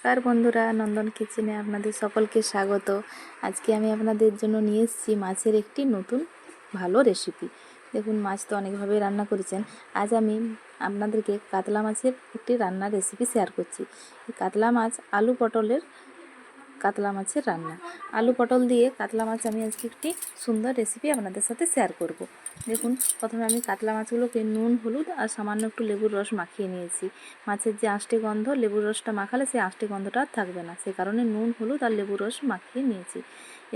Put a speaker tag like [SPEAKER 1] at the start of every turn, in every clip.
[SPEAKER 1] নমস্কার বন্ধুরা, নন্দন কিচেনে আপনাদের সকলকে স্বাগত। আজকে আমি আপনাদের জন্য নিয়ে এসেছি মাছের একটি নতুন ভালো রেসিপি। দেখুন, মাছ তো অনেকভাবে রান্না করেছেন। আজ আমি আপনাদেরকে কাতলা মাছের একটি রান্নার রেসিপি শেয়ার করছি। এই কাতলা মাছ আলু পটলের কাতলা মাছের রান্না। আলু পটল দিয়ে কাতলা মাছ আমি আজকে একটি সুন্দর রেসিপি আপনাদের সাথে শেয়ার করব। দেখুন, প্রথমে আমি কাতলা মাছগুলোকে নুন, হলুদ আর সামান্য একটু লেবুর রস মাখিয়ে নিয়েছি। মাছের যে আঁশটে গন্ধ, লেবুর রসটা মাখালে সেই আঁশটে গন্ধটা আর থাকবে না, সে কারণে নুন, হলুদ আর লেবুর রস মাখিয়ে নিয়েছি।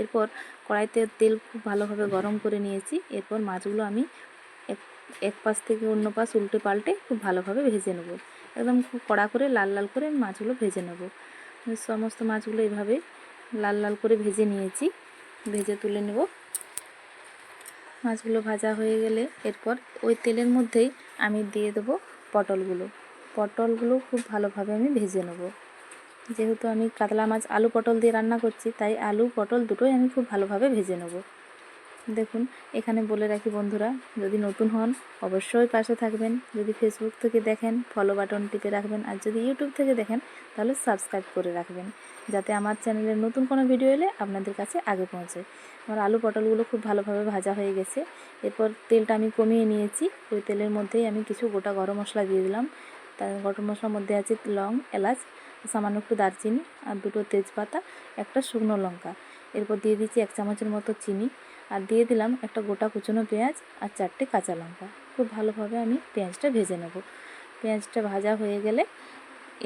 [SPEAKER 1] এরপর কড়াইতে তেল খুব ভালোভাবে গরম করে নিয়েছি। এরপর মাছগুলো আমি এক পাশ থেকে অন্য পাশ উল্টে পাল্টে খুব ভালোভাবে ভেজে নেব। একদম খুব কড়া করে লাল লাল করে মাছগুলো ভেজে নেব। সমস্ত মাছগুলো এভাবে লাল লাল করে ভেজে নিয়েছি, ভেজে তুলে নেব। মাছগুলো ভাজা হয়ে গেলে এরপর ওই তেলের মধ্যেই আমি দিয়ে দেবো পটলগুলো খুব ভালোভাবে আমি ভেজে নেব। যেহেতু আমি কাতলা মাছ আলু পটল দিয়ে রান্না করছি, তাই আলু পটল দুটোই আমি খুব ভালোভাবে ভেজে নেব। দেখুন, এখানে বলে রাখি বন্ধুরা, যদি নতুন হন অবশ্যই পাশে থাকবেন। যদি ফেসবুক থেকে দেখেন ফলো বাটন টিপে রাখবেন, আর যদি ইউটিউব থেকে দেখেন তাহলে সাবস্ক্রাইব করে রাখবেন, যাতে আমার চ্যানেলের নতুন কোনো ভিডিও এলে আপনাদের কাছে আগে পৌঁছায়। আমার আলু পটলগুলো খুব ভালোভাবে ভাজা হয়ে গেছে। এরপর তেলটা আমি কমিয়ে নিয়েছি। ওই তেলের মধ্যেই আমি কিছু গোটা গরম মশলা দিয়ে দিলাম। তার গরম মশলার মধ্যে আছে লং, এলাচ, সামান্য একটু দারচিনি আর দুটো তেজপাতা, একটা শুকনো লঙ্কা। এরপর দিয়ে দিচ্ছি 1 চামচের মতো চিনি, আর দিয়ে দিলাম একটা গোটা কুচনো পেঁয়াজ আর 4টে কাঁচা লঙ্কা। খুব ভালোভাবে আমি পেঁয়াজটা ভেজে নেব। পেঁয়াজটা ভাজা হয়ে গেলে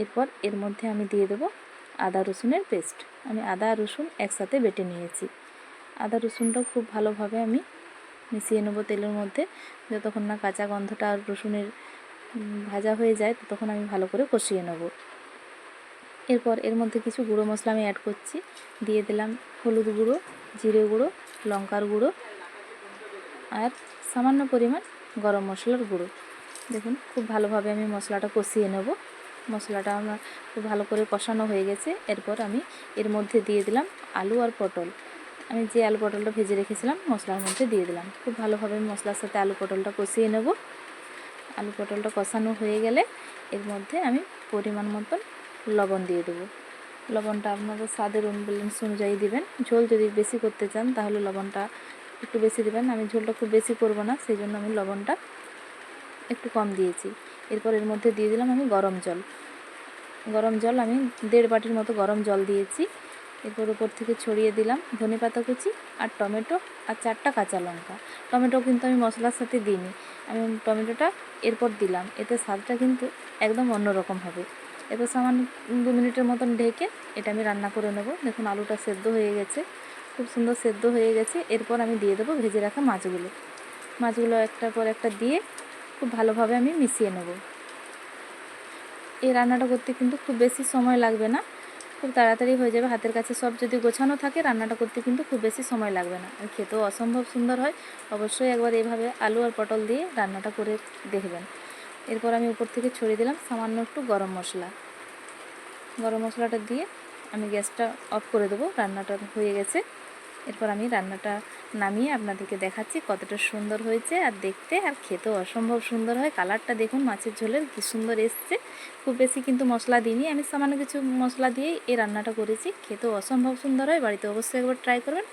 [SPEAKER 1] এরপর এর মধ্যে আমি দিয়ে দেবো আদা রসুনের পেস্ট। আমি আদা আর রসুন একসাথে বেটে নিয়েছি। আদা রসুনটাও খুব ভালোভাবে আমি মিশিয়ে নেব তেলের মধ্যে। যতক্ষণ না কাঁচা গন্ধটা আর রসুনের ভাজা হয়ে যায় ততক্ষণ আমি ভালো করে কষিয়ে নেব। এরপর এর মধ্যে কিছু গুঁড়ো মশলা আমি অ্যাড করছি। দিয়ে দিলাম হলুদ গুঁড়ো, জিরে গুঁড়ো, লঙ্কার গুঁড়ো আর সামান্য পরিমাণ গরম মশলার গুঁড়ো। দেখুন, খুব ভালোভাবে আমি মশলাটা কষিয়ে নেব। মশলাটা আমার খুব ভালো করে কষানো হয়ে গেছে। এরপর আমি এর মধ্যে দিয়ে দিলাম আলু আর পটল। আমি যে আলু পটলটা ভেজে রেখেছিলাম মশলার মধ্যে দিয়ে দিলাম। খুব ভালোভাবে মশলার সাথে আলু পটলটা কষিয়ে নেব। আলু পটলটা কষানো হয়ে গেলে এর মধ্যে আমি পরিমাণ মতন লবণ দিয়ে দেবো। লবণটা আপনাদের স্বাদের অনুযায়ী দেবেন। ঝোল যদি বেশি করতে চান তাহলে লবণটা একটু বেশি দেবেন। আমি ঝোলটা খুব বেশি করব না, সেই জন্য আমি লবণটা একটু কম দিয়েছি। এরপর এর মধ্যে দিয়ে দিলাম আমি গরম জল আমি 1.5 বাটির মতো গরম জল দিয়েছি। এরপর উপর থেকে ছড়িয়ে দিলাম ধনেপাতা কুচি আর টমেটো আর 4টা কাঁচা লঙ্কা। টমেটো কিন্তু আমি মশলার সাথে দিইনি, আমি টমেটোটা এরপর দিলাম। এতে স্বাদটা কিন্তু একদম অন্যরকম হবে। এরপর সামান্য 2 মিনিটের মতন ঢেকে এটা আমি রান্না করে নেব। দেখুন, আলুটা সেদ্ধ হয়ে গেছে, খুব সুন্দর সেদ্ধ হয়ে গেছে। এরপর আমি দিয়ে দেবো ভেজে রাখা মাছগুলো একটার পর একটা দিয়ে খুব ভালোভাবে আমি মিশিয়ে নেব। এই রান্নাটা করতে কিন্তু খুব বেশি সময় লাগবে না, খুব তাড়াতাড়ি হয়ে যাবে। হাতের কাছে সব যদি গোছানো থাকে রান্নাটা করতে কিন্তু খুব বেশি সময় লাগবে না, আর খেতেও অসম্ভব সুন্দর হয়। অবশ্যই একবার এইভাবে আলু আর পটল দিয়ে রান্নাটা করে দেখবেন। এরপর আমি উপর থেকে ছড়িয়ে দিলাম সামান্য একটু গরম মশলাটা দিয়ে আমি গ্যাসটা অফ করে দেবো। রান্নাটা হয়ে গেছে। এরপর আমি রান্নাটা নামিয়ে আপনাদেরকে দেখাচ্ছি কতটা সুন্দর হয়েছে, আর দেখতে আর খেতেও অসম্ভব সুন্দর হয়। কালারটা দেখুন মাছের ঝোলের কী সুন্দর এসছে। খুব বেশি কিন্তু মশলা দিইনি, আমি সামান্য কিছু মশলা দিয়েই এই রান্নাটা করেছি। খেতেও অসম্ভব সুন্দর হয়। বাড়িতে অবশ্যই একবার ট্রাই করবেন।